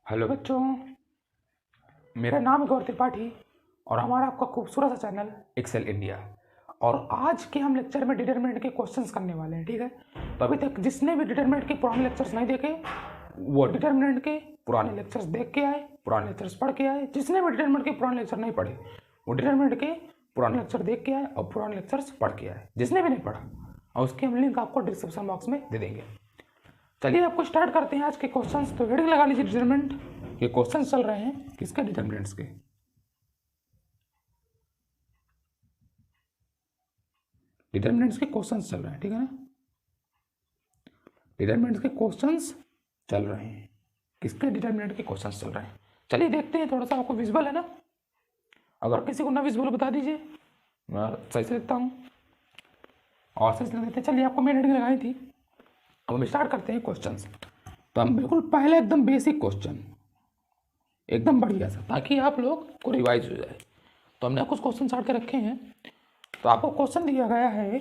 Hello बच्चों, मेरा नाम है गौर त्रिपाठी और हमारा आपका खूबसूरत सा चैनल एक्सेल इंडिया। और आज के हम लेक्चर में डिटरमिनेंट के क्वेश्चंस करने वाले हैं। ठीक है, तो अभी तक जिसने भी डिटरमिनेंट के पुराने लेक्चर्स नहीं देखे वो डिटरमिनेंट के पुराने लेक्चर्स देख के आए, पुराने लेक्चर्स पढ़ के आए। जिसने भी डिटरमिनेंट के पुराने लेक्चर नहीं पढ़े वो डिटरमिनेंट के पुराने लेक्चर देख के आए और पुराने लेक्चर्स पढ़ के आए। जिसने भी नहीं पढ़ा और उसकी हम लिंक आपको डिस्क्रिप्शन बॉक्स में दे देंगे। चलिए आपको स्टार्ट करते हैं आज के क्वेश्चंस। तो हेडिंग लगा लीजिए डिटरमिनेंट के क्वेश्चंस चल रहे हैं किसके, डिटरमिनेंट्स के। डिटरमिनेंट्स के क्वेश्चंस चल रहे हैं, ठीक है ना। डिटरमिनेंट्स के क्वेश्चंस चल रहे हैं किसके, डिटरमिनेंट के क्वेश्चंस चल रहे हैं। चलिए देखते हैं, थोड़ा सा आपको विजुअल है ना, अगर किसी को ना विजुअल बता दीजिए, मैं सही से लिखता हूँ और सही से लिख देते हैं। चलिए आपको मैंने हेडिंग लगाई थी, अब हम स्टार्ट करते हैं क्वेश्चंस। तो हम बिल्कुल पहले एकदम बेसिक क्वेश्चन, एकदम बढ़िया सा, ताकि आप लोग को रिवाइज हो जाए। तो हमने कुछ क्वेश्चन छाट के रखे हैं। तो आपको क्वेश्चन दिया गया है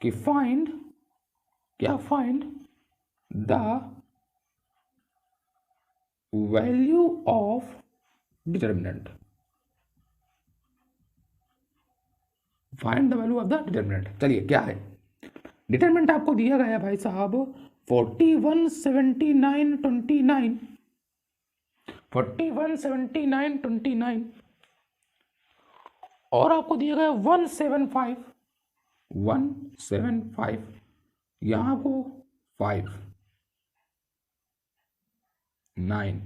कि find the value of determinant. Find the value of the determinant. चलिए क्या है डिटरमिनेंट, आपको दिया गया है भाई साहब 41, 79, 29, 41, 79, 29 और आपको दिया गया 175, 175, यहां को 5, 9,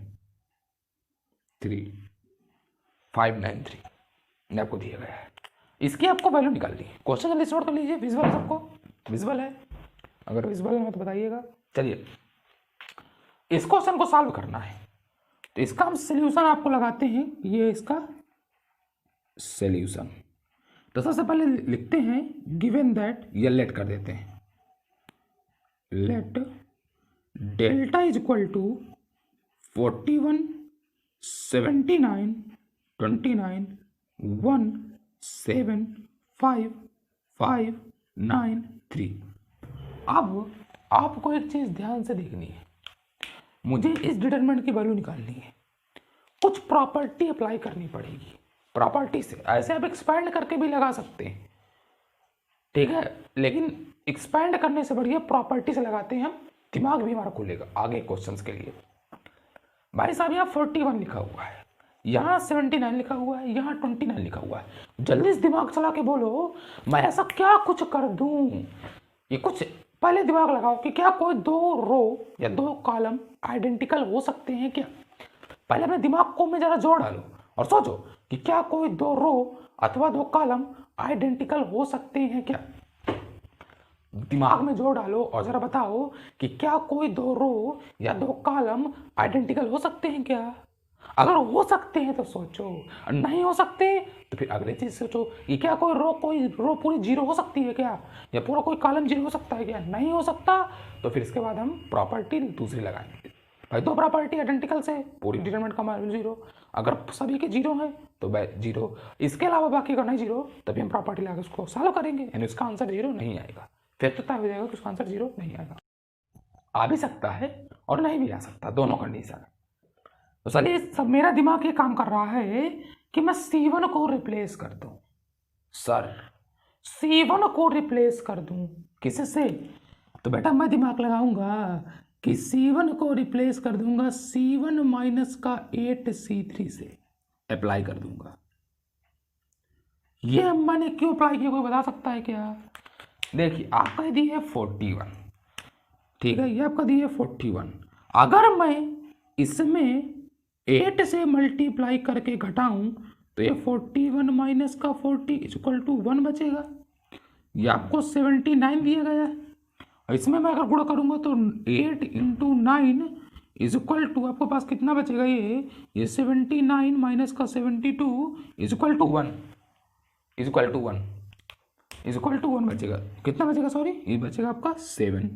3, 593 ने आपको दिया गया है। इसकी आपको वैल्यू निकालनी है। क्वेश्चन जल्दी नोट कर लीजिए। विजुअल सबको विजुअल है, अगर विजुअल है तो बताइएगा। चलिए इस क्वेश्चन को सॉल्व करना है, तो इसका हम सॉल्यूशन आपको लगाते हैं। ये इसका सॉल्यूशन, तो सबसे पहले लिखते हैं गिवन दैट, या लेट कर देते हैं, let delta is equal to 41, 79, 29, 1, 7, 5, 5, 9, 3। अब आपको एक चीज ध्यान से देखनी है, मुझे इस डिटरमिनेंट की वैल्यू निकालनी है। कुछ प्रॉपर्टी अप्लाई करनी पड़ेगी। प्रॉपर्टी से ऐसे आप एक्सपैंड करके भी लगा सकते हैं, ठीक है, लेकिन एक्सपैंड करने से बढ़िया प्रॉपर्टी से लगाते हैं हम, दिमाग भी हमारा खुलेगा आगे क्वेश्चंस के लिए। भाई साहब यहाँ 41 लिखा हुआ है, यहाँ 79 लिखा हुआ है, यहाँ 29 लिखा हुआ है। जल्दी से दिमाग चला के बोलो मैं ऐसा क्या कुछ कर दूं। ये कुछ पहले दिमाग लगाओ कि क्या कोई दो रो या दो कॉलम आइडेंटिकल हो सकते हैं क्या। पहले अपने दिमाग को में जरा जोड़ डालो और सोचो कि क्या कोई दो रो अथवा दो कॉलम आइडेंटिकल हो सकते हैं क्या। दिमाग में जोड़ डालो और जरा बताओ कि क्या कोई दो रो या दो कॉलम आइडेंटिकल हो सकते हैं क्या। अगर हो सकते हैं तो सोचो, और नहीं हो सकते तो फिर अगले चीज सोचो कि क्या कोई रो पूरी जीरो हो सकती है क्या, या पूरा कोई कॉलम जीरो हो सकता है क्या। नहीं हो सकता तो फिर इसके बाद हम प्रॉपर्टी दूसरी लगाएंगे। भाई दो प्रॉपर्टी आइडेंटिकल से पूरी डिटरमिनेंट का मान जीरो, अगर सभी के जीरो है तो जीरो, इसके अलावा बाकी का नहीं जीरो तभी हम प्रॉपर्टी लगा उसको सॉल्व करेंगे, यानी उसका आंसर जीरो नहीं आएगा। फिर तो तय हो जाएगा कि उसका आंसर जीरो नहीं आएगा। आ भी सकता है और नहीं भी आ सकता, दोनों कंडीशन। तो चलिए सब मेरा दिमाग ये काम कर रहा है कि मैं C1 को रिप्लेस कर दूं। सर C1 को रिप्लेस कर दूं किससे, तो बेटा मैं दिमाग लगाऊंगा कि C1 को रिप्लेस कर दूंगा C1 माइनस का 8C3 से, अप्लाई कर दूंगा। ये मैंने क्यों अप्लाई किया कोई बता सकता है क्या। देखिए आपका दी है 41, ठीक है, ये आपका दी है 41। अगर मैं इसमें 8 से मल्टीप्लाई करके घटाऊं तो ये 41 माइनस का 40 इक्वल टू 1 बचेगा। ये आपको 79 दिया गया है, और इसमें मैं अगर गुणा करूंगा तो 8 इंटू 9 इज इक्वल टू, आपके पास कितना बचेगा, ये 79 माइनस का 72 is equal to 1, is equal to 1, is equal to 1 बचेगा। कितना बचेगा, सॉरी, ये बचेगा आपका 7।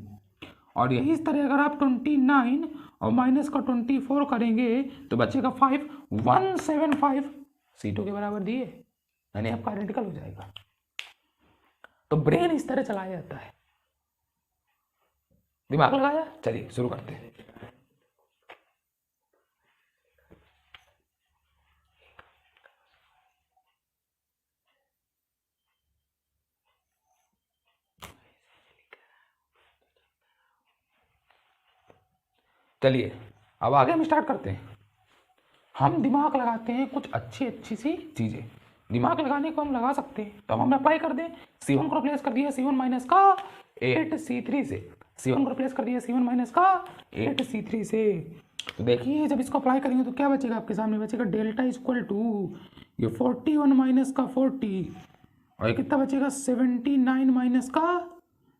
और यही इस तरह अगर आप 29 और माइनस का 24 करेंगे तो बचेगा 5, 175 C2 के बराबर दिए, यानी आपका आइडेंटिकल हो जाएगा। तो ब्रेन इस तरह चलाया जाता है, दिमाग लगाया। चलिए शुरू करते हैं। चलिए अब आगे हम स्टार्ट करते हैं। हम दिमाग लगाते हैं कुछ अच्छी अच्छी सी चीज़ें। दिमाग लगाने को हम लगा सकते हैं, तो हम अप्लाई कर दें। C1 को रिप्लेस कर दिया C1 माइनस का 8C3 से। C1 को रिप्लेस कर दिया C1 माइनस का 8C3 से। तो देखिए जब इसको अप्लाई करेंगे तो क्या बचेगा आपके सामने, बचेगा डेल्टा इज इक्वल टू ये 41 माइनस का 40 और ये कितना बचेगा 79 माइनस का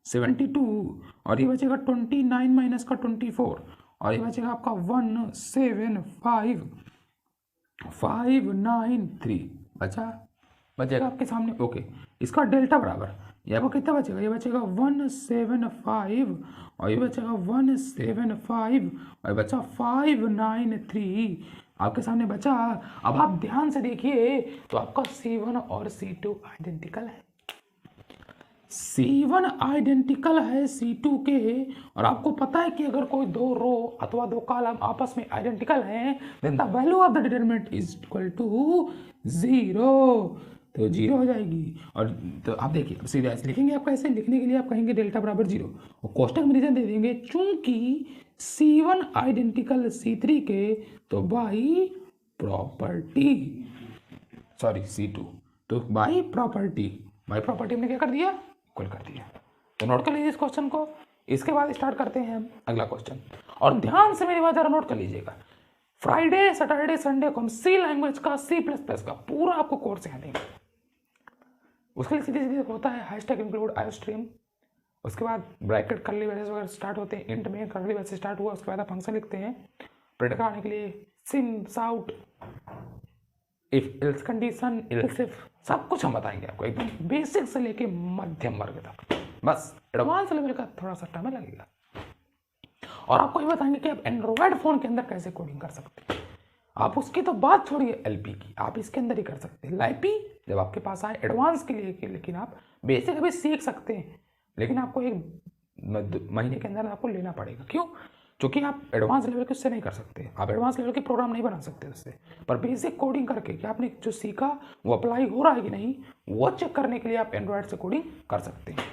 72 और ये बचेगा 29 माइनस का 24 और ये बचेगा आपका 17593 बचेगा आपके सामने। ओके, इसका डेल्टा बराबर ये आपको कितना बचेगा, ये बचेगा 175 और ये बचेगा 175 और ये बचा 593 आपके सामने बचा। अब आप ध्यान से देखिए तो आपका C1 और C2 आइडेंटिकल है। C1 आइडेंटिकल है C2 के और आपको पता है कि अगर कोई दो रो अथवा दो कॉलम आपस में आइडेंटिकल हैं then the value of the determinant is equal to 0, तो 0 हो जाएगी। और तो आप देखिए अब सीधे ऐसे लिखेंगे, आप कैसे लिखने के लिए आप कहेंगे डेल्टा बराबर 0 और कोष्टक में रीजन दे देंगे चूंकि C1 आइडेंटिकल C3 के तो बाई प्रॉपर्टी सॉरी C2 तो बाई प्रॉपर्टी हमने क्या कर दिया, इक्वल कर दिया। तो नोट कर लीजिए इस क्वेश्चन को। इसके बाद स्टार्ट करते हैं हम अगला क्वेश्चन और ध्यान से मेरी बात जरा नोट कर लीजिएगा। फ्राइडे सैटरडे संडे को हम C लैंग्वेज का C++ का पूरा आपको कोर्स यहाँ देंगे। उसके लिए सीधे सीधे होता है हैशटैग इंक्लूड आयोस्ट्रीम, उसके बाद ब्रैकेट करली ब्रेसेस वगैरह स्टार्ट होते हैं, इंट में करली ब्रेसेस स्टार्ट हुआ, उसके बाद आप फंक्शन लिखते हैं प्रिंट कराने के लिए सिम साउट if else condition else if सब कुछ हम बताएंगे आपको एकदम बेसिक से लेके मध्यम वर्ग तक। बस एडवांस लेवल का थोड़ा सा टाइम लगेगा और आपको ये बताएंगे कि आप एंड्रॉयड फोन के अंदर कैसे कोडिंग कर सकते हैं। आप उसकी तो बात छोड़िए एलपी की, आप इसके अंदर ही कर सकते हैं। लाइपी जब आपके पास आए एडवांस के लिए लेकिन आप बेसिक अभी सीख सकते हैं, लेकिन आपको एक महीने के अंदर आपको लेना पड़ेगा। क्यों? क्योंकि आप एडवांस लेवल के उससे नहीं कर सकते, आप एडवांस लेवल के प्रोग्राम नहीं बना सकते उससे, पर बेसिक कोडिंग करके कि आपने जो सीखा वो अप्लाई हो रहा है कि नहीं वो चेक करने के लिए आप एंड्रॉयड से कोडिंग कर सकते हैं।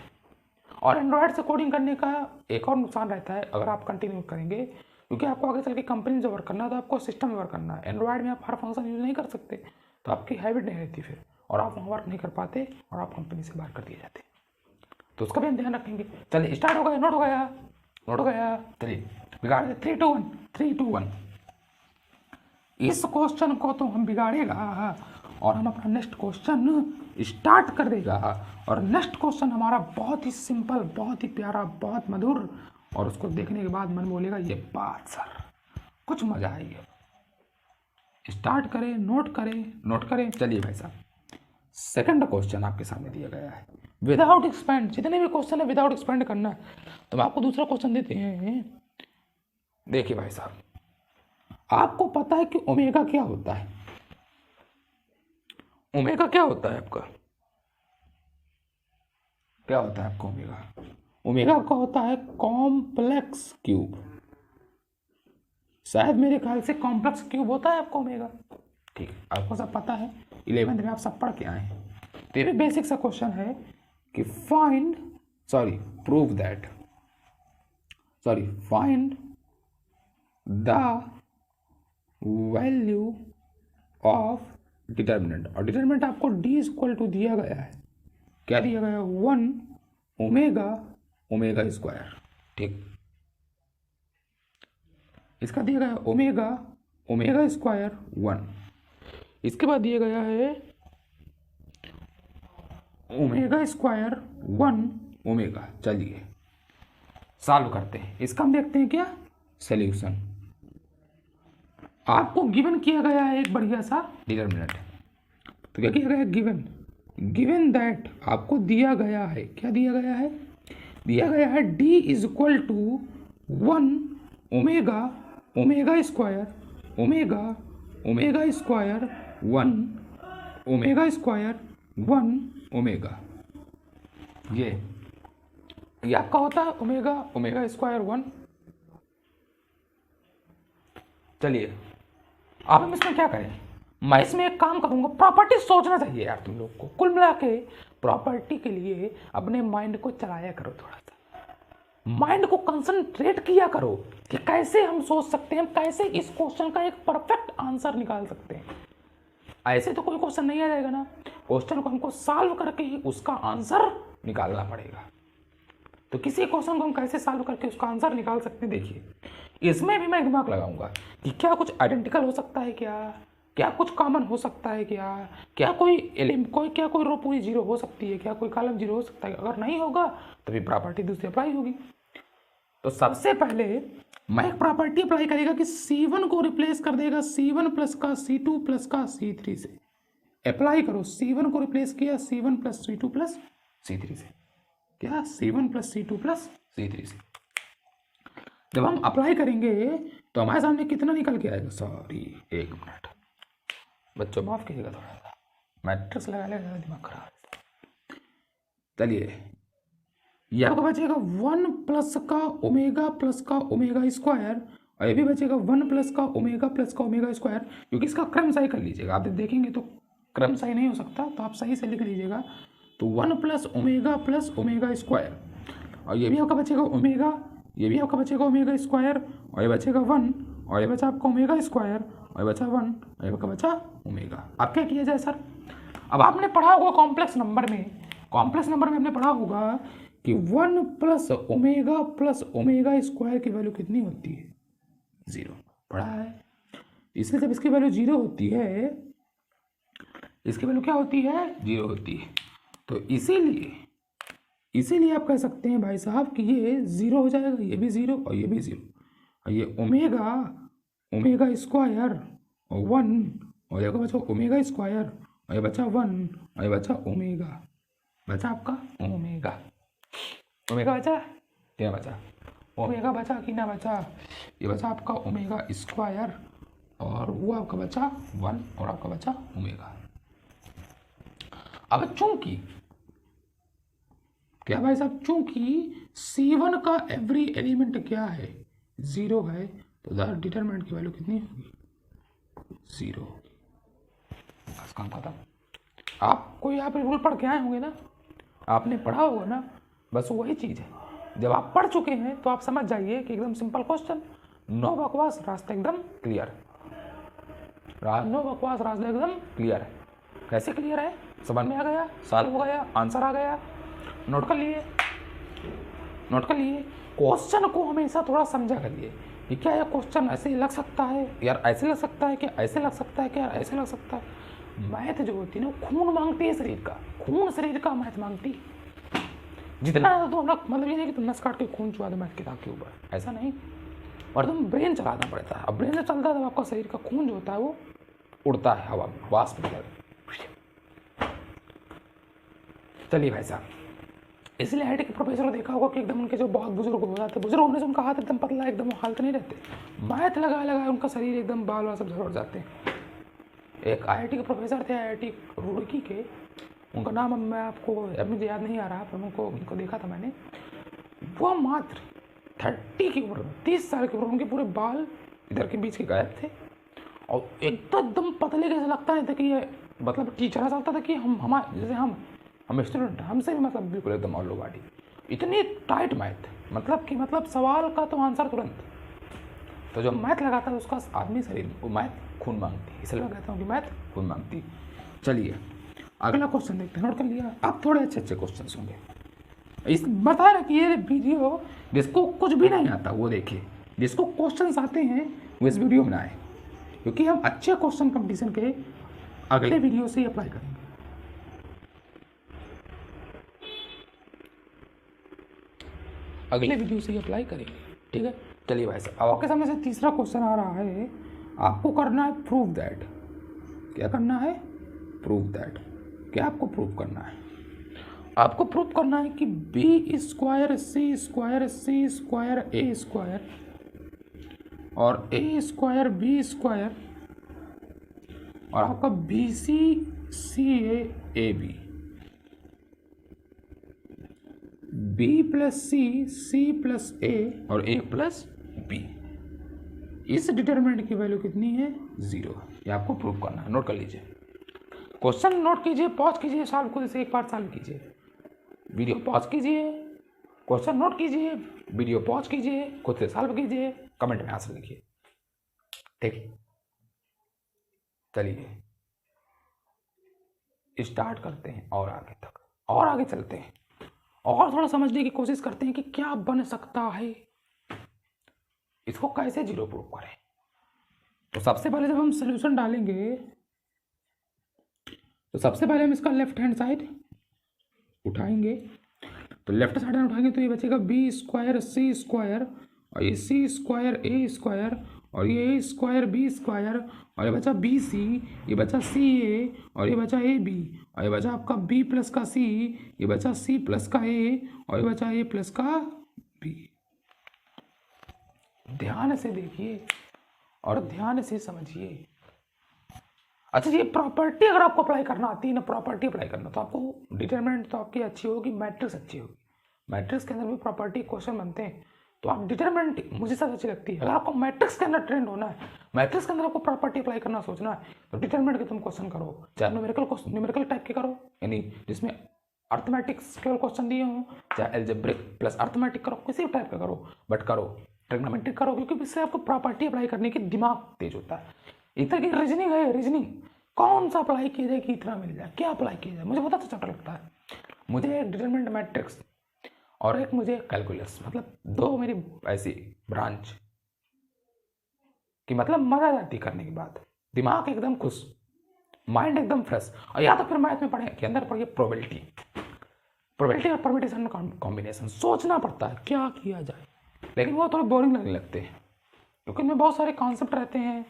और एंड्रॉयड से कोडिंग करने का एक और नुकसान रहता है अगर आप कंटिन्यू करेंगे, क्योंकि आपको आगे चल के कंपनी जो वर्क करना है तो आपको सिस्टम में वर्क करना है। एंड्रॉयड में आप हर फंक्शन यूज़ नहीं कर सकते, तो आपकी हैबिट नहीं रहती फिर और आप वहाँ वर्क नहीं कर पाते और आप कंपनी से बाहर कर दिए जाते। तो उसका भी हम ध्यान रखेंगे। चलिए स्टार्ट हो गया, नोट हो गया। चलिए बिगाड़ दे 3 2 1 इस क्वेश्चन को तो हम बिगाड़ेगा और हम अपना नेक्स्ट क्वेश्चन स्टार्ट कर देगा। और नेक्स्ट क्वेश्चन हमारा बहुत ही सिंपल, बहुत ही प्यारा, बहुत मधुर, और उसको देखने के बाद मन बोलेगा ये बात सर कुछ मजा आएगा। स्टार्ट करें, नोट करें। चलिए भाई साहब सेकंड क्वेश्चन आपके सामने दिया गया है विदाउट एक्सपेंड। जितने भी क्वेश्चन है विदाउट एक्सपेंड करना है, तो हम आपको दूसरा क्वेश्चन देते हैं। देखिए भाई साहब, आपको पता है कि ओमेगा क्या होता है? ओमेगा क्या होता है आपका? क्या होता है आपका ओमेगा? ओमेगा आपका होता है कॉम्प्लेक्स क्यूब। शायद मेरे ख्याल से कॉम्प्लेक्स क्यूब होता है आपका ओमेगा। ठीक है, आपको सब पता है, 11th में आप सब पढ़ के आए हैं। तो ये बेसिक सा क्वेश्चन है कि find the value of determinant. और डिटर्मिनेंट आपको डी इज इक्वल टू दिया गया है, क्या दिया गया है? 1 ओमेगा स्क्वायर। ठीक, इसका दिया गया ओमेगा स्क्वायर 1। इसके बाद दिया गया है ओमेगा स्क्वायर 1 ओमेगा। चलिए सॉल्व करते हैं इसका, हम देखते हैं क्या सॉल्यूशन। आपको गिवन किया गया है एक बढ़िया सा डिटरमिनेंट। तो क्या किया गया है? गिवन दैट आपको दिया गया है, क्या दिया गया है? दिया गया है D is equal to 1 omega square 1 omega. ये आपका होता है ओमेगा स्क्वायर 1। चलिए अब हम इसमें क्या करें? मैं इसमें एक काम करूंगा, प्रॉपर्टी सोचना चाहिए यार तुम लोग को। कुल मिला के प्रॉपर्टी के लिए अपने माइंड को चलाया करो थोड़ा सा। माइंड को कंसंट्रेट किया करो कि कैसे हम सोच सकते हैं, कैसे इस क्वेश्चन का एक परफेक्ट आंसर निकाल सकते हैं। ऐसे तो कोई क्वेश्चन नहीं आ जाएगा ना, क्वेश्चन को हमको सॉल्व करके ही उसका आंसर निकालना पड़ेगा। तो किसी क्वेश्चन को हम कैसे सॉल्व करके उसका आंसर निकाल सकते हैं, देखिए इसमें भी मैं दिमाग लगाऊंगा कि क्या कुछ आइडेंटिकल हो सकता है, क्या कुछ कॉमन हो सकता है, क्या कोई रो पूरी जीरो हो सकती है, क्या कोई कॉलम जीरो हो सकता है। अगर नहीं होगा तो फिर प्रॉपर्टी दूसरी अप्लाई होगी। तो सबसे पहले मैं एक प्रॉपर्टी अप्लाई करेगा कि C1 को रिप्लेस कर देगा C1 प्लस का C2 प्लस का C3 से। अप्लाई करो, C1 को रिप्लेस किया C1 plus C2 plus C3 से, क्या C1 plus C2 plus C3 से। जब हम अप्लाई करेंगे तो हमारे सामने कितना निकल के आएगा, सॉरी एक मिनट बच्चों माफ कीजिएगा, थोड़ा सा मैट्रिक्स लगा लेगा, दिमाग खराब। चलिए ये आपका बचेगा 1 प्लस का ओमेगा स्क्वायर, और ये भी बचेगा 1 प्लस का ओमेगा स्क्वायर, क्योंकि इसका क्रम सही कर लीजिएगा, आप देखेंगे तो क्रम सही नहीं हो सकता, तो आप सही से लिख लीजिएगा। तो 1 प्लस ओमेगा स्क्वायर, और ये भी आपका बचेगा ओमेगा, ये भी आपका बचेगा ओमेगा स्क्वायर, और ये बचेगा 1, और ये बचा आपका ओमेगा स्क्वायर, और ये बचा 1, और ये आपका बचा ओमेगा। अब क्या किया जाए सर, अब आपने पढ़ा होगा कॉम्प्लेक्स नंबर में आपने पढ़ा होगा कि 1 प्लस ओमेगा स्क्वायर की वैल्यू कितनी होती है, 0, पढ़ा है। इसलिए जब इसकी वैल्यू 0 होती है, इसकी वैल्यू क्या होती है, 0 होती है, तो इसीलिए आप कह सकते हैं भाई साहब कि ये 0 हो जाएगा, ये भी 0 और ये भी 0, और ये ओमेगा स्क्वायर 1, और ये बचा ओमेगा स्क्वायर, और ये बचा 1, और ये बचा ओमेगा, बचा आपका ओमेगा बचा, क्या बचा, ओमेगा बचा कि ना बचा, ये बचा आपका ओमेगा स्क्वायर, और वो आपका बचा 1, और आपका बचा ओमेगा। अब चूंकि क्या भाई साहब, चूंकि C1 का एवरी एलिमेंट क्या है, 0 है, तो द डिटरमिनेंट की वैल्यू कितनी होगी, 0 होगी। बस काम खत्म। आपको यहाँ पे रूल पढ़ के आए होंगे ना, आपने पढ़ा होगा ना, बस वही चीज़ है। जब आप पढ़ चुके हैं तो आप समझ जाइए कि एकदम सिंपल क्वेश्चन, नो बकवास, रास्ता एकदम क्लियर, नो बकवास, रास्ता एकदम क्लियर है। कैसे क्लियर है, समझ में आ गया, सॉल्व हो गया, आंसर आ गया। नोट कर लिए क्वेश्चन को हमेशा थोड़ा समझा करिए कि क्या यह क्वेश्चन ऐसे लग सकता है यार, ऐसे लग सकता है क्या, ऐसे लग सकता है क्या, ऐसे लग सकता है। मैथ जो होती है ना, खून मांगती है शरीर का, खून शरीर का मैथ मांगती है। जितना तो हम लोग, मतलब ये नहीं कि तुम नस काट के खून चुहा दो मैथ किताब के ऊपर, ऐसा नहीं, और तुम ब्रेन चलाना पड़ता है। अब ब्रेन से चलता है तो आपका शरीर का खून जो होता है वो उड़ता है हवा में, वाष्प में। चलिए भाई साहब, इसलिए आईटी के प्रोफेसर देखा होगा कि एकदम उनके जो बहुत बुजुर्ग हो जाते, बुजुर्ग होने से उनका हाथ एकदम पतला, एकदम हालत नहीं रहते, मैथ लगा उनका शरीर एकदम बाल वाल सब झड़ जाते हैं। एक आईआईटी के प्रोफेसर थे, आईआईटी रुड़की के, उनका नाम मैं आपको मुझे याद नहीं आ रहा, पर उनको देखा था मैंने। वो मात्र 30 की उम्र में, 30 साल की उम्र, उनके पूरे बाल इधर के बीच के गायब थे, और एकदम पतले, कैसे लगता नहीं था कि ये, मतलब टीचर ऐसा लगता था कि जैसे हम स्टूडेंट, हमसे भी मतलब बिल्कुल एकदम ऑल बॉडी, इतनी टाइट मैथ, मतलब सवाल का तो आंसर तुरंत। तो जो मैथ लगाता है उसका आदमी शरीर, वो मैथ खून मांगती, इसलिए मैं कहता हूँ कि मैथ खून मांगती। चलिए अगला क्वेश्चन देखते हैं, नोट कर लिया। अब थोड़े अच्छे क्वेश्चन होंगे, इस बता रहा कि ये वीडियो जिसको कुछ भी नहीं आता वो देखिए, जिसको क्वेश्चंस आते हैं वो इस वीडियो में आए, क्योंकि हम अच्छे क्वेश्चन कंपटीशन के अगले वीडियो से ही अप्लाई करेंगे। अगले वीडियो से ही अप्लाई करेंगे, ठीक है। चलिए भाई साहब, अब आपके सामने से तीसरा क्वेश्चन आ रहा है, आपको करना है प्रूव दैट। क्या करना है, प्रूव दैट। क्या आपको प्रूव करना है, आपको प्रूव करना है कि B square C square A square और ए स्क्वायर बी स्क्वायर और आपका B C A B, B plus C plus A और ए प्लस बी, इस डिटरमिनेंट की वैल्यू कितनी है, 0। ये आपको प्रूव करना है। नोट कर लीजिए, क्वेश्चन नोट कीजिए, पॉज कीजिए, सॉल्व खुद से एक बार सॉल्व कीजिए, वीडियो पॉज कीजिए, क्वेश्चन नोट कीजिए, वीडियो पॉज कीजिए, खुद से सॉल्व कीजिए, कमेंट में आंसर लिखिए। ठीक, चलिए स्टार्ट करते हैं और आगे तक और आगे चलते हैं और थोड़ा समझने की कोशिश करते हैं कि क्या बन सकता है, इसको कैसे जीरो प्रूव करें। तो सबसे पहले जब हम सोल्यूशन डालेंगे तो सबसे पहले हम इसका लेफ्ट हैंड साइड उठाएंगे। तो लेफ्ट साइड में उठाएंगे तो ये बचेगा बी स्क्वायर सी स्क्वायर और ये सी स्क्वायर ए स्क्वायर और ये ए स्क्वायर बी स्क्वायर और ये बचा बी सी, ये बचा सी ए और ये बचा ए बी और ये बचा आपका बी प्लस का सी, ये बचा सी प्लस का ए और ये बचा ए प्लस का बी। ध्यान से देखिए और ध्यान से समझिए। अच्छा, ये प्रॉपर्टी अगर आपको अप्लाई करना आती है ना, प्रॉपर्टी अप्लाई करना, तो आपको डिटरमिनेंट तो आपकी अच्छी होगी, मैट्रिक्स अच्छी होगी। मैट्रिक्स के अंदर भी प्रॉपर्टी क्वेश्चन बनते हैं, तो आप डिटरमिनेंट मुझे सबसे अच्छी लगती है। अगर आपको मैट्रिक्स के अंदर ट्रेंड होना है, मैट्रिक्स के अंदर आपको प्रॉपर्टी अप्लाई करना सोचना है, तो डिटरमिनेंट के तुम क्वेश्चन करो, चाहे न्यूमेरिकल टाइप के करो, यानी जिसमें अर्थमेटिक्स केवल क्वेश्चन दिए हों, चाहे एल्जेब्रिक प्लस अर्थमेटिक करो, किसी भी टाइप का करो, बट करो ट्रिग्नोमेट्रिक करो, क्योंकि इससे आपको प्रॉपर्टी अप्लाई करने की दिमाग तेज होता है। एक तरह की रीजनिंग है, रीजनिंग कौन सा अप्लाई किया जाए कि इतना मिल जाए, क्या अप्लाई किया जाए, मुझे बहुत अच्छा चैप्टर लगता है। मुझे एक डिटरमिनेंट मैट्रिक्स और एक मुझे कैलकुलस, मतलब दो मेरी ऐसी ब्रांच कि मतलब मजा जाती करने के बाद, दिमाग एकदम खुश, माइंड एकदम फ्रेश। और या तो फिर मैथ में पढ़े के अंदर पढ़िए प्रोबेबिलिटी और परम्यूटेशन कॉम्बिनेशन, सोचना पड़ता है क्या किया जाए, लेकिन वो थोड़े बोरिंग लगने लगते हैं क्योंकि इनमें बहुत सारे कॉन्सेप्ट रहते हैं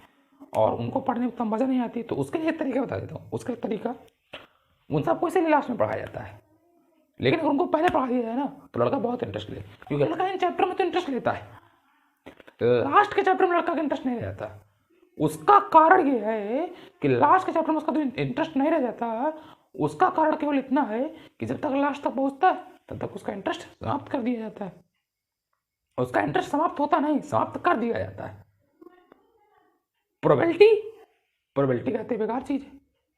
और उनको पढ़ने में उतना मज़ा नहीं आती। तो उसके लिए एक तरीका बता देता हूँ, उसका एक तरीका उन सबको इसीलिए लास्ट में पढ़ाया जाता है, लेकिन अगर उनको पहले पढ़ा दिया जाए ना तो लड़का बहुत इंटरेस्ट ले, क्योंकि लड़का इन चैप्टर में तो इंटरेस्ट लेता है, लास्ट के चैप्टर में लड़का का इंटरेस्ट नहीं रह जाता। उसका कारण ये है कि लास्ट के चैप्टर में उसका तो इंटरेस्ट नहीं रह जाता, उसका कारण केवल इतना है कि जब तक लास्ट तक पहुँचता है तब तक उसका इंटरेस्ट समाप्त कर दिया जाता है। उसका इंटरेस्ट समाप्त होता नहीं, समाप्त कर दिया जाता है। प्रोबेबिलिटी कहते हैं बेकार चीज है,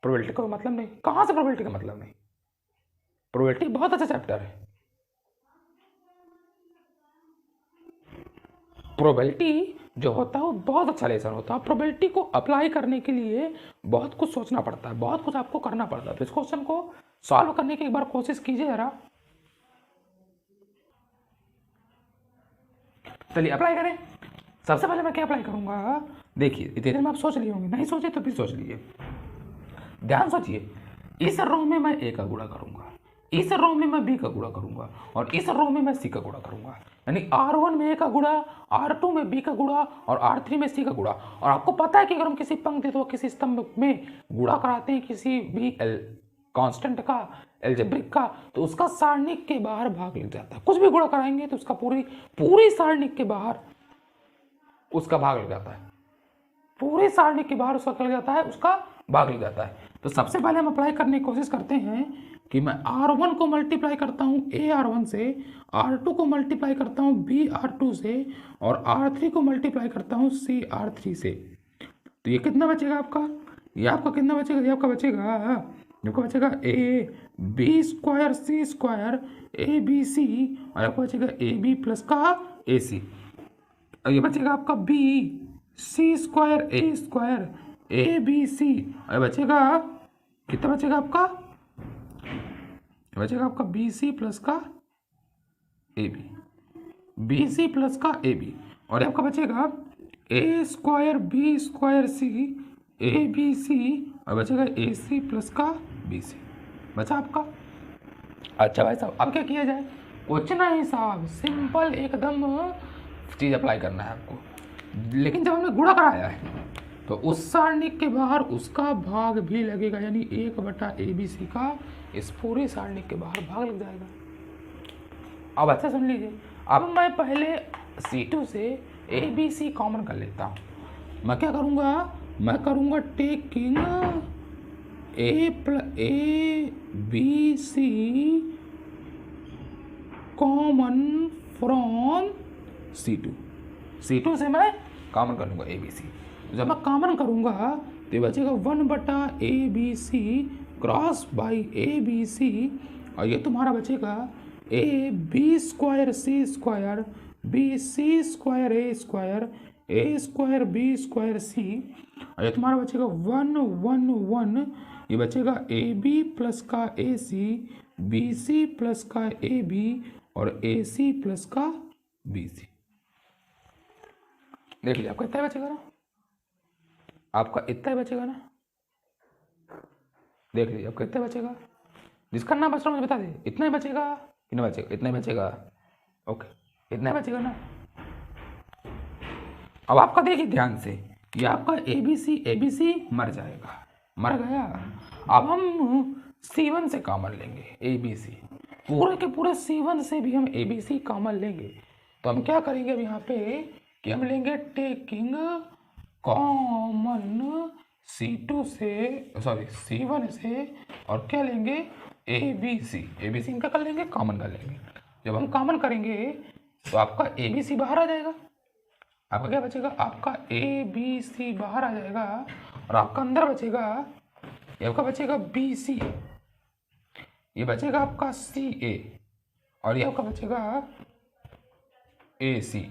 प्रोबेबिलिटी का मतलब नहीं। कहां से प्रोबेबिलिटी का मतलब नहीं? प्रोबेबिलिटी बहुत अच्छा चैप्टर है। प्रोबेबिलिटी जो होता है वो बहुत अच्छा लेसन होता है। प्रोबेबिलिटी को अप्लाई करने के लिए बहुत कुछ सोचना पड़ता है, बहुत कुछ आपको करना पड़ता है। तो इस क्वेश्चन को सॉल्व करने की एक बार कोशिश कीजिए जरा। चलिए अप्लाई करें। सबसे पहले मैं क्या अप्लाई करूंगा, देखिए इतने देर में आप सोच लिए होंगे, नहीं सोचे तो फिर सोच लीजिए, ध्यान सोचिए। इस रो में मैं ए का गुणा करूंगा, इस रो में मैं बी का गुणा करूंगा और इस रो में मैं सी का गुणा करूंगा, यानी R1 में ए का गुणा, R2 में बी का गुणा और R3 में सी का गुणा। और आपको पता है कि अगर हम किसी पंक्ति तो किसी स्तंभ में गुणा कराते हैं किसी भी कांस्टेंट का, एल्जेब्रिक का, तो उसका सारणिक के बाहर भाग लग जाता है। कुछ भी गुणा कराएंगे तो उसका पूरी सारणिक के बाहर उसका भाग लग जाता है, पूरे सारणी के बाहर उसका क्या लग जाता है, उसका भाग लग जाता है। तो सबसे पहले हम अप्लाई करने की कोशिश करते हैं कि मैं R1 को मल्टीप्लाई करता हूँ AR1 से, R2 को मल्टीप्लाई करता हूँ BR2 से और R3 को मल्टीप्लाई करता हूँ CR3 से। तो ये कितना बचेगा आपका, ये आपका कितना बचेगा, ये आपका बचेगा A B square C square A B C और आपका बचेगा ए बी प्लस का ए सी, और ये बचेगा आपका B C square A B C और बचेगा कितना बचेगा आपका, बचेगा आपका बी सी प्लस का ए बी सी प्लस का ए बी और आपका बचेगा A square B square C A B C और बचेगा ए सी प्लस का बी सी, बचा आपका। अच्छा भाई साहब, अब क्या किया जाए, कुछ नहीं साहब, सिंपल एकदम चीज़ अप्लाई करना है आपको। लेकिन जब हमने गुणा कराया है तो उस सारणिक के बाहर उसका भाग भी लगेगा, यानी 1/ABC का इस पूरी सारणिक के बाहर भाग लग जाएगा। अब अच्छा सुन लीजिए, अब मैं पहले C2 से ABC कॉमन कर लेता हूँ। मैं क्या करूँगा, मैं करूँगा taking ABC common from C2 से मैं कॉमन कर लूँगा ABC। जब मैं कॉमन करूँगा तो ये बचेगा 1/ABC क्रॉस बाई ABC और ये तुम्हारा बचेगा A B square C square B C square A square B square C, और ये तुम्हारा बचेगा 1 1 1, ये बचेगा ए बी प्लस का ए सी, बी सी प्लस का ए बी और ए सी प्लस का बी सी। देख लीजिए आपका इतना ही बचेगा ना, आपका इतना ही बचेगा ना, देख लीजिए आपका इतना ही बचेगा। जिसका ना बच रहा मुझे बता दे, इतना ही बचेगा कि नहीं बचेगा? इतना ही बचेगा। ओके, इतना ही बचेगा ना। अब आपका देखिए ध्यान से, ये आपका ए बी सी मर जाएगा, मर गया। अब हम C1 से कॉमन लेंगे, ए बी सी, पूरे के पूरे C1 से भी हम ए बी सी कॉमन लेंगे। तो हम क्या करेंगे अब यहाँ पे कि हम लेंगे टेकिंग कॉमन C2 से, सॉरी C1 से, और क्या लेंगे ए बी सी क्या कर लेंगे? कॉमन कर लेंगे। जब हम कॉमन करेंगे तो आपका ए बी सी बाहर आ जाएगा, आपका क्या बचेगा? आपका ए बी सी बाहर आ जाएगा, और आपका अंदर बचेगा, ये आपका बचेगा बी सी, ये बचेगा आपका सी ए, और ये आपका बचेगा ए सी,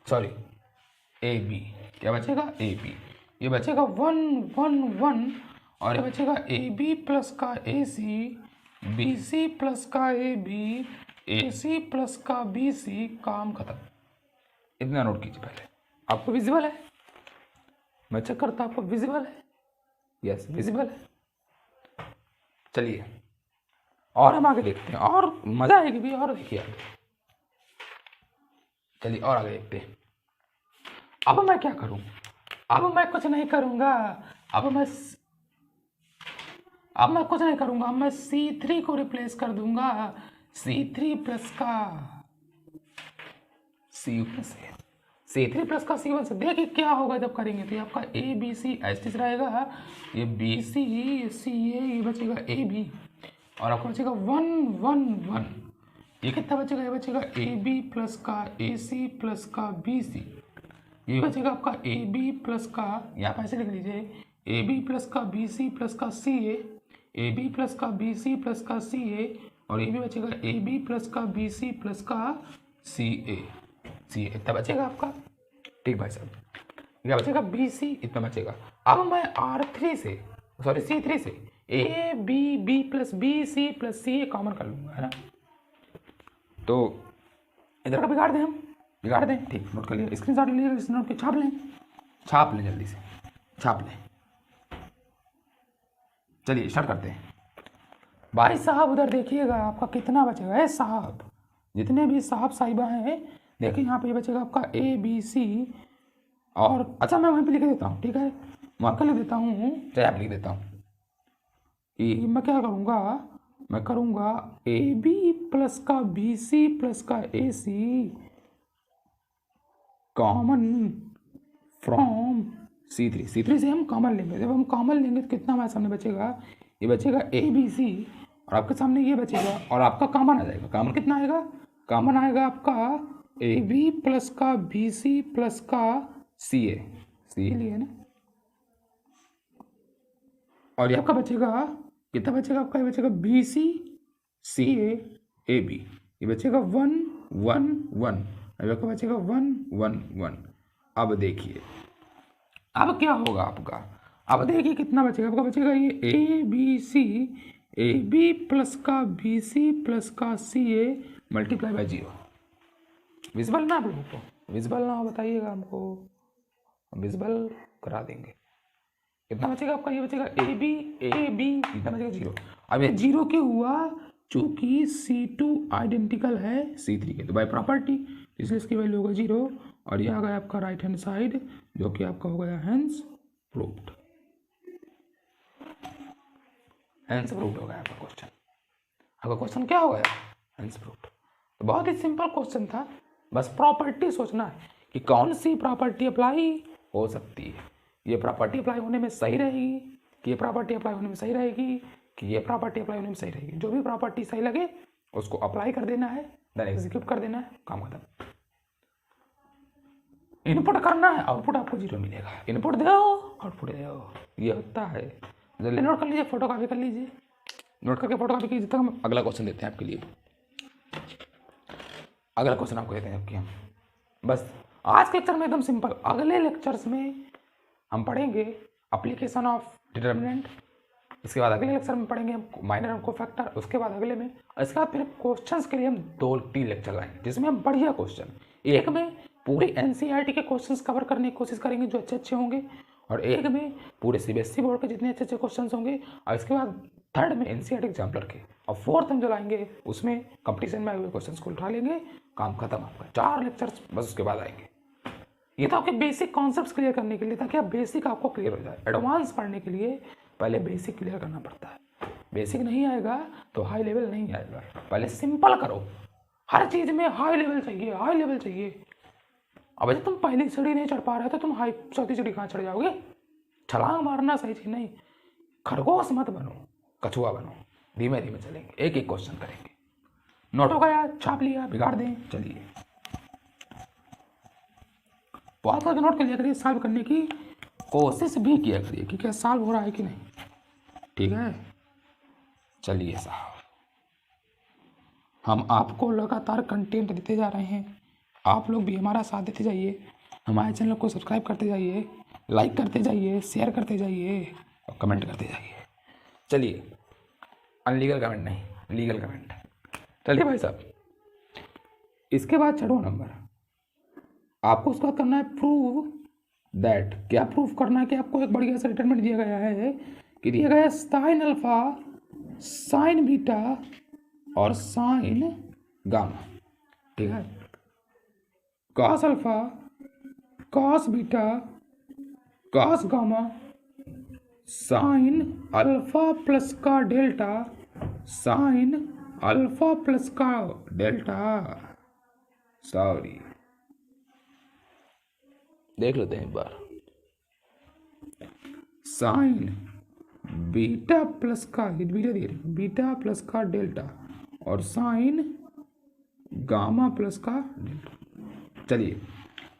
सॉरी ए बी, क्या बचेगा? ए बी, ये बचेगा 1 1 1, और ये बचेगा ए बी प्लस का ए सी, बी सी प्लस का A B, A C plus का बी सी। काम खत्म। इतना नोट कीजिए पहले। आपको विजिबल है? मैं चेक करता, आपको विजिबल है? यस, विजिबल है। चलिए और हम आगे देखते हैं, और मजा आएगी भी, और देखिए आगे। चलिए और आगे देखते हैं। अब मैं क्या करूं? अब मैं कुछ नहीं करूंगा, अब मैं कुछ नहीं करूंगा, मैं C3 को रिप्लेस कर दूंगा C3 प्लस का C1 से, C3 प्लस का C1 से। देखिए क्या होगा जब करेंगे, तो आपका ए बी सी ऐसे रहेगा, ये बी सी, ये सी ए, ये बचेगा ए बी, और आपको बचेगा 1 1 1, ये कितना बचेगा? ये बचेगा ए बी प्लस का ए सी प्लस का बी सी, ये बचेगा आपका ए बी प्लस का, यहाँ पर ऐसे लिख लीजिए, ए बी प्लस का बी सी प्लस का सी ए बी प्लस का बी सी प्लस का सी ए, और ये भी बचेगा ए बी प्लस का बी सी प्लस का सी ए, इतना बचेगा आपका। ठीक भाई साहब, क्या बचेगा? बी सी, इतना बचेगा। अब मैं R3 से, सॉरी C3 से A B B plus B C plus C A common कर लूँगा, है ना? तो इधर का बिगाड़ दें, हम बिगाड़ दें। ठीक, नोट कर लिया, स्क्रीनशॉट ले लीजिए, इस नोट पे छाप लें जल्दी से, छाप लें। चलिए स्टार्ट करते हैं। भाई साहब उधर देखिएगा आपका कितना बचेगा। है साहब, जितने भी साहब साहिबा हैं, देखिए यहाँ पे ये बचेगा आपका ए बी सी, और अच्छा मैं वहीं पे लिख देता हूँ, ठीक है, वहाँ पे लिख देता हूँ, चाहे आप लिख देता हूँ कि मैं क्या करूँगा, मैं करूँगा ए बी प्लस का बी सी प्लस का ए सी कॉमन फ्रॉम C3 से हम कॉमन लेंगे। जब हम कॉमन लेंगे तो कितना हमारे सामने बचेगा? ये बचेगा ए बी सी, और आपके सामने ये बचेगा, और आपका कॉमन आ जाएगा। कॉमन कितना आएगा? कॉमन आएगा आपका ए बी प्लस का बी सी प्लस का सी ए लिए ना, और ये आपका बचेगा कितना बचेगा? आपका ये बचेगा B C C A B, ये बचेगा 1 1 1, आपका बचेगा 1 1 1। अब देखिए अब क्या होगा आपका, अब देखिए कितना बचेगा? आपका बचेगा ये ए बी प्लस का बी सी प्लस का सी ए मल्टीप्लाई बाई 0। विजिबल ना आप लोगों को? विजिबल ना हो बताइएगा हमको, विजिबल करा देंगे। कितना बचेगा आपका? ये बचेगा ए बी कितना बचेगा? 0। अब ये 0 क्यों हुआ? चूंकि C2 आइडेंटिकल है C3 के, तो बाय प्रॉपर्टी इसलिए इसकी वैल्यू होगा 0, और ये आ गया आपका राइट हैंड साइड, जो कि आपका हो गया हैंस प्रूव्ड। हैंस प्रूव्ड हो गया आपका क्वेश्चन। आपका क्वेश्चन क्या हो गया? Hence proved. तो बहुत ही सिंपल क्वेश्चन था, बस प्रॉपर्टी सोचना है कि कौन सी प्रॉपर्टी अप्लाई हो सकती है। ये प्रॉपर्टी अप्लाई होने में सही रहेगी कि ये प्रॉपर्टी अप्लाई होने में सही रहेगी कि ये प्रॉपर्टी अप्लाई होने में सही रहेगी। जो भी प्रॉपर्टी सही लगे उसको अप्लाई कर देना है, देन एग्जीक्यूट कर देना है, काम खत्म। इनपुट करना है, आउटपुट आपको 0 मिलेगा। इनपुट दो, आउटपुट दो, ये होता है। जल्दी नोट कर लीजिए, फोटो कॉपी कर लीजिए, नोट करके फोटो कॉपी कीजिए। तक हम अगला क्वेश्चन देते हैं आपके लिए। अगला क्वेश्चन आपको देते हैं आपके हम। बस आज के लेक्चर में एकदम सिंपल। अगले लेक्चर्स में हम पढ़ेंगे एप्लीकेशन ऑफ डिटर्मिनेंट, इसके बाद अगले लेक्चर में पढ़ेंगे हम माइनर एंड कोफैक्टर, उसके बाद अगले में, इसके बाद फिर क्वेश्चंस के लिए हम 2-3 लेक्चर लाएंगे जिसमें हम बढ़िया क्वेश्चन, एक में पूरे एनसीईआरटी के क्वेश्चंस कवर करने की कोशिश करेंगे जो अच्छे अच्छे होंगे, और एक में पूरे सीबीएसई बोर्ड के जितने अच्छे अच्छे क्वेश्चन होंगे, और इसके बाद थर्ड में एनसीईआरटी एग्जाम्पलर के, और फोर्थ हम जो लाएंगे उसमें कंपटीशन में आए हुए क्वेश्चन को उठा लेंगे। काम खत्म आपका। 4 लेक्चर्स बस, उसके बाद आएंगे। ये तो आपके बेसिक कॉन्सेप्ट्स क्लियर करने के लिए, ताकि आप बेसिक आपको क्लियर हो जाए। एडवांस पढ़ने के लिए पहले बेसिक क्लियर करना पड़ता है। बेसिक नहीं आएगा तो हाई लेवल नहीं आएगा। पहले सिंपल करो, हर चीज़ में हाई लेवल चाहिए, हाई लेवल चाहिए। अब जब तुम पहली सीढ़ी नहीं चढ़ पा रहे तो तुम हाई चौथी सीढ़ी कहाँ चढ़ जाओगे? छलांग मारना सही चीज़ नहीं। खरगोश मत बनो, कछुआ बनो। धीमे धीमे चलेंगे, एक एक क्वेश्चन करेंगे। नोट हो गया, छाप लिया, बिगाड़ दें। चलिए बहुत करके नोट कर लिया करिए, सॉल्व करने की कोशिश भी किया करिए कि क्या सॉल्व हो रहा है कि नहीं। ठीक है, चलिए साहब, हम आपको लगातार कंटेंट देते जा रहे हैं। आप लोग भी हमारा साथ देते जाइए, हमारे चैनल को सब्सक्राइब करते जाइए, लाइक करते जाइए, शेयर करते जाइए और कमेंट करते जाइए। चलिए, अनलीगल कमेंट नहीं, लीगल कमेंट। चलिए भाई साहब, इसके बाद चढ़ो नंबर। आपको उसका करना है प्रूव दैट। क्या प्रूफ करना है कि आपको एक बढ़िया सा डिटरमिनेंट दिया गया है कि दिया गया है साइन अल्फा, साइन बीटा और साइन गामा। ठीक है, cos alpha, cos beta, cos gamma, sign alpha plus का डेल्टा, साइन अल्फा प्लस का डेल्टा। सॉरी, देख लेते हैं एक बार। साइन बीटा प्लस का, बीटा दिए, बीटा प्लस का डेल्टा और साइन गामा प्लस का डेल्टा। चलिए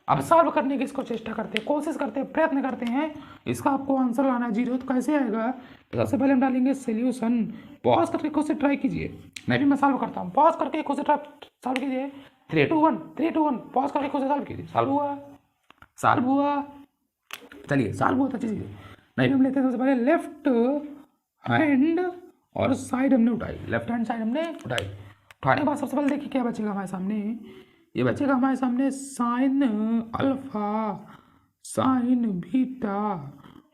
अब सॉल्व करने की इसको चेष्टा करते हैं, कोशिश करते हैं, प्रयत्न करते हैं। इसका आपको आंसर लाना है 0। तो कैसे आएगा? तो सबसे पहले हम डालेंगे सोल्यूशन। पॉज करके खुद से ट्राई कीजिए। मैं सॉल्व करता हूँ। पॉज करके खुद से सॉल्व कीजिए। 3 2 1, 3 2 1, पॉज करके खुद से सॉल्व कीजिए। सॉल्व हुआ, सॉल्व हुआ। चलिए, सॉल्व हुआ तो चीज़ नहीं, हम लेते हैं सबसे पहले लेफ्ट हैंड और साइड हमने उठाई, लेफ्ट हैंड साइड हमने उठाई। उठाने के बाद सबसे पहले देखिए क्या बचेगा हमारे सामने। ये बचेगा हमारे सामने साइन अल्फा, साइन बीटा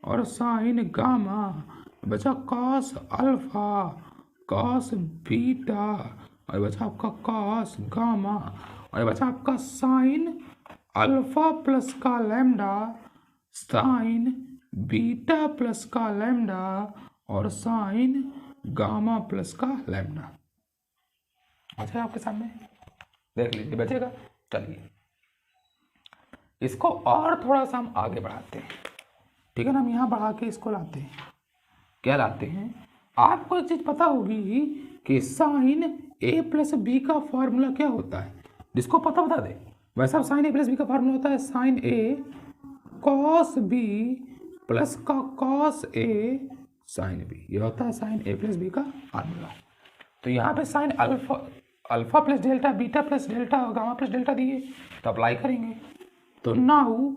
और साइन गामा। बचा कॉस अल्फा, कॉस बीटा और बचा आपका कॉस गामा और बचा आपका साइन अल्फा प्लस का लैम्डा, साइन बीटा प्लस का लैम्डा और साइन गामा प्लस का लैम्डा। अच्छा, आपके सामने देख लीजिए बचेगा। चलिए इसको और थोड़ा सा हम आगे बढ़ाते हैं। ठीक है ना, हम यहाँ बढ़ा के इसको लाते हैं। क्या लाते हैं? आपको एक चीज पता होगी कि साइन ए प्लस बी का फॉर्मूला क्या होता है। जिसको पता बता दे। वैसा साइन ए प्लस बी का फॉर्मूला होता है साइन ए कॉस बी प्लस का कॉस ए साइन बी। ये होता है साइन ए प्लस बी का फॉर्मूला। तो यहाँ पे sign alpha plus delta, beta plus delta और गामा प्लस डेल्टा दिए, तो अप्लाई करेंगे। तो नाउ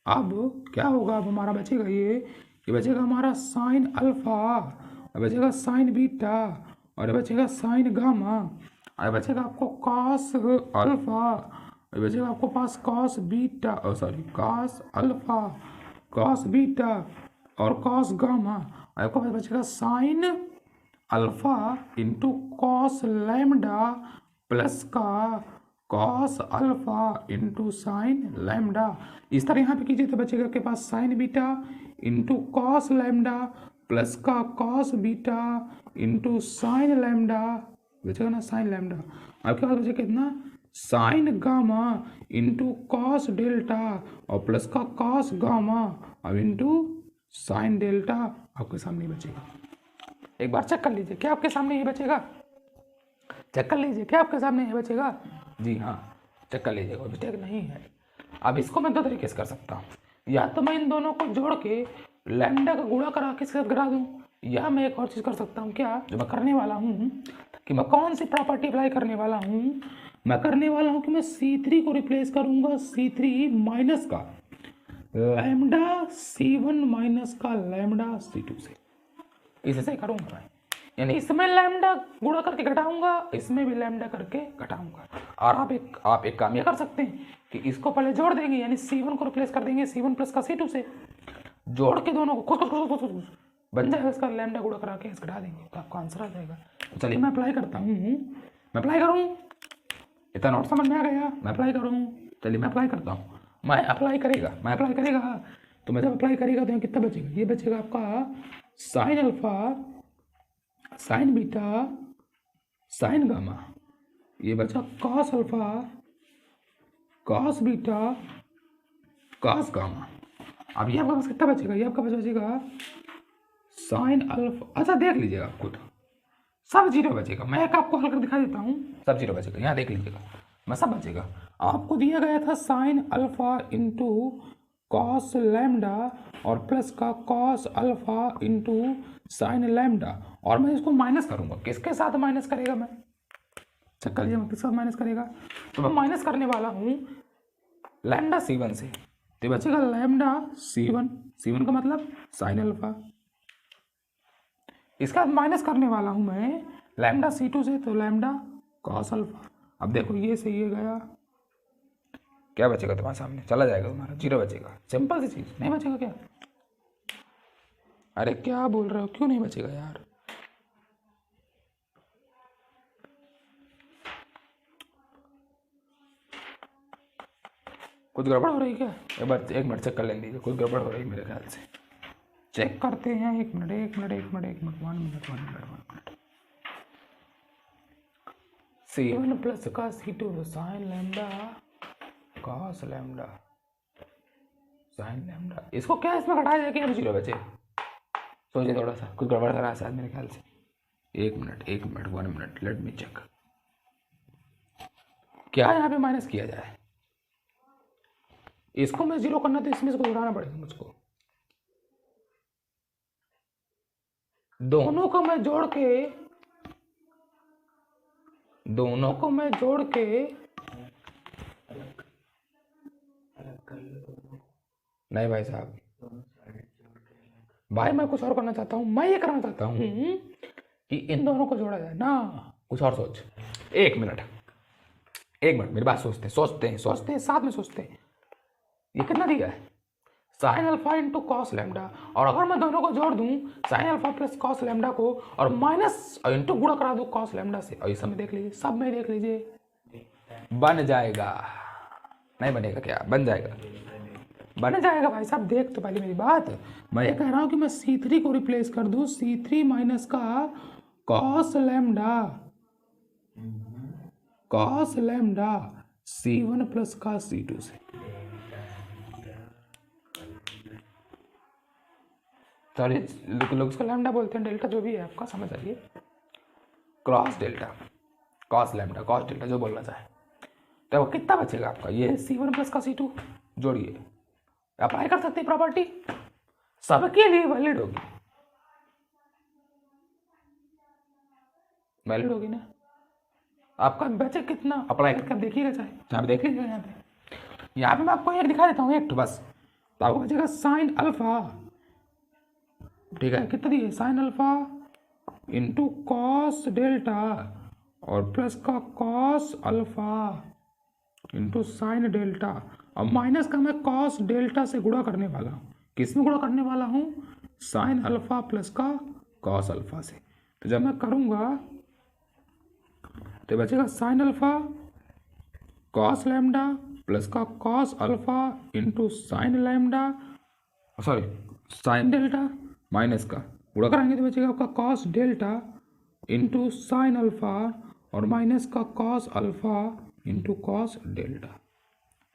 अब क्या होगा? अब हमारा बचेगा ये बचेगा हमारा साइन अल्फा, बचेगा साइन बीटा और बचेगा साइन गामा और बचेगा आपको कॉस अल्फा, बचेगा आपको पास cos beta, cos alpha, cos beta और कॉस गामा। आपको पास बचेगा sine alpha into cos lambda plus का cos alpha into sine lambda. इस तरह यहाँ पे कीजिए तो बचेगा आपके पास sine beta into cos lambda plus का cos beta into sine lambda. बचेगा ना साइन लैम्डा। आपके पास बचेगा कितना? Sine gamma into cos delta और प्लस का कॉस गामा अब इंटू साइन डेल्टा। आपके सामने बचेगा। एक बार चेक कर लीजिए क्या आपके सामने ये बचेगा। चेक कर लीजिए क्या आपके सामने ये बचेगा। जी हाँ, चेक कर लीजिए, कोई मिस्टेक नहीं है। अब इसको मैं 2 तरीके से कर सकता हूँ। या तो मैं इन दोनों को जोड़ के लैम्डा का गुणा करा के इसके साथ गिरा दूँ, या मैं एक और चीज़ कर सकता हूँ क्या, जो मैं करने वाला हूँ कि मैं कौन सी प्रॉपर्टी अप्लाई करने वाला हूँ, मैं करने वाला हूँ कि मैं C3 को रिप्लेस करूँगा C3 माइनस का लैम्डा C1 माइनस का लैम्डा C2 से, इससे करूँगा मैं, यानी इसमें लैम्डा गुणा करके घटाऊंगा, इसमें भी लैम्डा करके घटाऊंगा। और आप एक काम ये कर सकते हैं कि इसको पहले जोड़ देंगे, यानी C1 को रिप्लेस कर देंगे C1 प्लस का C2 से, जोड़ के दोनों को खुद बन जाएगा, इसका लैम्डा गुणा करा के घटा देंगे तो आपका आंसर आ जाएगा। तो चलिए मैं अप्लाई करता हूँ, मैं अप्लाई करूँ, इतना नोट समझ में आ गया, मैं अप्लाई करूँ, चलिए मैं अप्लाई करता हूँ, मैं अप्लाई करेगा तो मैं जब अप्लाई करेगा तो कितना बचेगा, ये बचेगा आपका sine alpha sign beta sine gamma, ये बचा cos alpha cos beta cos gamma. अब ये आपका पास कितना बचेगा, ये आपका पास बचेगा साइन अल्फा, अच्छा देख लीजिएगा आप खुद, सब जीरो बचेगा, मैं एक आपको हल कर दिखा देता हूँ, सब जीरो बचेगा, यहाँ देख लीजिएगा, मैं सब बचेगा। आपको दिया गया था sign alpha into cos lambda और प्लस का cos alpha into sine lambda, और मैं इसको माइनस करूंगा, किसके साथ माइनस करेगा, मैं चेक कर लीजिए मैं किसके साथ माइनस करेगा, तो मैं माइनस करने वाला हूँ लैम्डा C1 से, तो बचेगा लैम्डा C1 का मतलब साइन अल्फा, इसका माइनस करने वाला हूँ मैं लैम्डा C2 से, तो लैम्डा कॉस अल्फा। अब देखो ये से ये गया, क्या बचेगा तुम्हारे सामने, चला जाएगा तुम्हारा, जीरो बचेगा, सिंपल सी चीज, नहीं बचेगा क्या, अरे क्या बोल रहे हो, क्यों नहीं बचेगा यार, कुछ गड़बड़ हो रही है क्या, एक मिनट चेक कर लेने दीजिए, कुछ गड़बड़ हो रही है मेरे ख्याल से, चेक करते हैं, एक मिनट 1 मिनट। C1 प्लस का C2 sign lambda cos lambda sign lambda, इसको क्या इसमें घटाया जाए कि अब जीरो बचे, सोचिए थोड़ा सा, कुछ गड़बड़ कर रहा है शायद मेरे ख्याल से, 1 minute 1 minute let me check, क्या यहाँ पे माइनस किया जाए, इसको मैं जीरो करना तो इसमें इसको जोड़ना पड़ेगा मुझको, दोनों को मैं जोड़ के नहीं भाई साहब, भाई मैं कुछ और करना चाहता हूँ, मैं ये करना चाहता हूँ कि इन दोनों को जोड़ा जाए ना, कुछ और सोच, 1 मिनट मेरी बात सोचते हैं साथ में सोचते हैं, ये कितना दिया है sign alpha into cos lambda, और अगर मैं दोनों को जोड़ दूं sign alpha plus cos lambda को, और माइनस इंटू गुणा करा दूं कॉस लैम्डा से, और इस समय देख लीजिए, सब में देख लीजिए, बन जाएगा, नहीं बनेगा क्या, बन जाएगा भाई साहब, देख तो पहले मेरी बात, मैं ये कह रहा हूं कि मैं C3 को रिप्लेस कर दूं C3 माइनस का कॉस लैम्डा C1 प्लस का C2 से, सॉरी लोग उसको लैम्डा बोलते हैं, डेल्टा जो भी है आपका समझ आइए, cross delta cos lambda cos delta जो बोलना चाहे, तो कितना बचेगा आपका, ये C1 प्लस का C2, जोड़िए, अप्लाई कर सकते हैं प्रॉपर्टी, सबके लिए वैलिड होगी ना, आपका बचे कितना, अप्लाई करके आप देखिएगा, चाहे यहाँ पे देख लीजिएगा, यहाँ पे मैं आपको एक दिखा देता हूँ, एक बस, तो आपको बचेगा साइन अल्फा, ठीक है, कितना दिए sign alpha into cos delta और प्लस का cos alpha into sine delta, और माइनस का मैं कॉस डेल्टा से गुणा करने वाला हूँ, किस में गुणा करने वाला हूँ, साइन अल्फा प्लस का कॉस अल्फा से, तो जब मैं करूँगा तो बचेगा sine alpha cos lambda plus का cos alpha into sine lambda, sorry sine delta, minus का गुणा कराएंगे तो बचेगा आपका cos delta into sine alpha और माइनस का cos alpha into cos delta,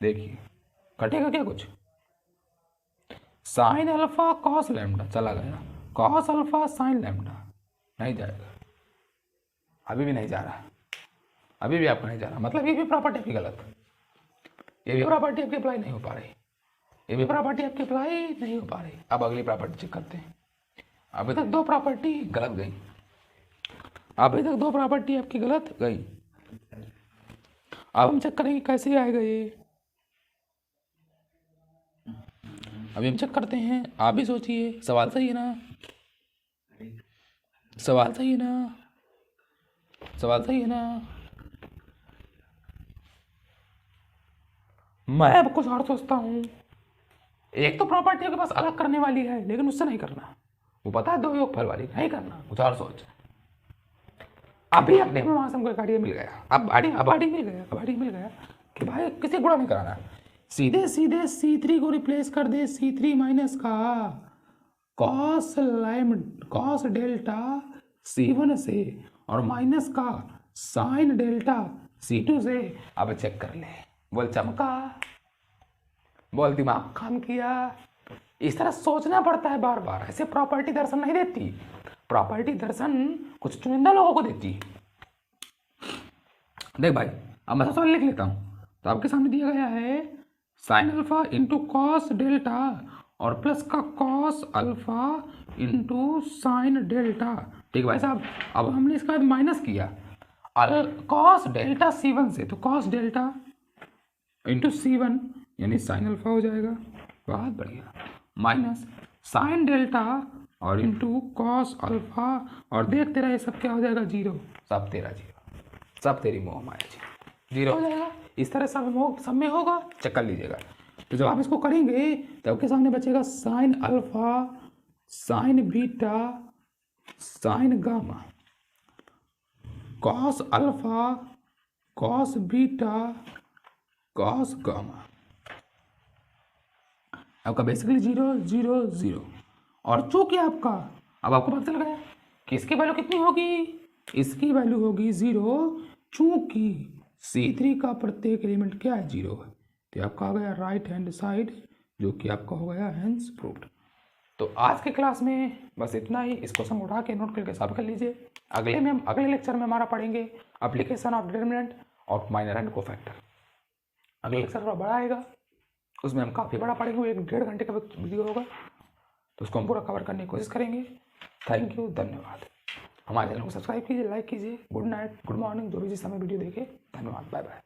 देखिए कटेगा क्या कुछ, साइन अल्फा कॉस लैम्डा चला गया, कॉस अल्फा साइन लैम्डा नहीं जाएगा, अभी भी नहीं जा रहा, अभी भी आपका नहीं जा रहा, मतलब ये भी प्रॉपर्टी आपकी गलत, ये भी प्रॉपर्टी आपकी अप्लाई नहीं हो पा रही, अब अगली प्रॉपर्टी चेक करते हैं, अभी तक दो प्रॉपर्टी गलत गई, अभी तक दो प्रॉपर्टी आपकी गलत गई। अब हम चेक करेंगे कैसे आएगा ये। अभी हम चेक करते हैं, आप भी सोचिए। सवाल सही है ना? सवाल सही है ना? सवाल सही है ना? मैं अब कुछ और सोचता हूँ। एक तो प्रॉपर्टी के पास अलग करने वाली है, लेकिन उससे नहीं करना, वो पता है दो योगफल वाली, नहीं करना, कुछ और सोच। अभी अपने में वहां से हमको एक आइडिया मिल गया, अब आइडिया मिल गया कि भाई किसी गुणा नहीं कराना, सीधे सीधे C3 को रिप्लेस कर दे C3 माइनस का कॉस डेल्टा C1 से और माइनस का साइन डेल्टा C2 से। अब चेक कर ले, बोल चमका, बोल दिमाग काम किया। इस तरह सोचना पड़ता है बार बार, ऐसे प्रॉपर्टी दर्शन नहीं देती, प्रॉपर्टी दर्शन कुछ चुनिंदा लोगों को देती। देख भाई, अब मैं सवाल लिख लेता हूँ। तो आपके सामने दिया गया है sign alpha into cos delta और प्लस का cos alpha into sine delta. ठीक भाई साहब, अब हमने इसका माइनस किया कॉस डेल्टा C1 से, तो कॉस डेल्टा इंटू C1 यानी साइन अल्फा हो जाएगा, बहुत बढ़िया, माइनस साइन डेल्टा और इंटू कॉस अल्फा, और देख तेरा ये सब क्या हो जाएगा, जीरो, सब तेरा जीरो, सब तेरी मोह माया जीरो हो जाएगा। इस तरह सब में होगा, चेक कर लीजिएगा। तो जब आप इसको करेंगे तो आपके सामने बचेगा sine alpha sign beta sine gamma, cos alpha cos beta cos gamma. आपका बेसिकली 0 0 0, और चूंकि आपका अब आपको पता चल गया कि इसकी वैल्यू कितनी होगी, इसकी वैल्यू होगी 0, चूंकि C3 का प्रत्येक एलिमेंट क्या है, 0 है। तो आपका आ गया राइट हैंड साइड, जो कि आपका हो गया हैंस प्रूव्ड। तो आज के क्लास में बस इतना ही। इस क्वेश्चन उठा के नोट करके सॉल्व कर लीजिए। अगले लेक्चर में हमारा पढ़ेंगे एप्लीकेशन ऑफ डिटरमिनेंट और माइनर एंड कोफैक्टर। अगले लेक्चर थोड़ा बड़ा आएगा, उसमें हम काफ़ी बड़ा पढ़ेंगे, 1.5 घंटे का वीडियो होगा, तो उसको हम पूरा कवर करने की कोशिश करेंगे। थैंक यू, धन्यवाद। हमारे चैनल को सब्सक्राइब कीजिए, लाइक कीजिए। गुड नाइट, गुड मॉर्निंग, जो भी जिस समय वीडियो देखे, धन्यवाद, बाय बाय।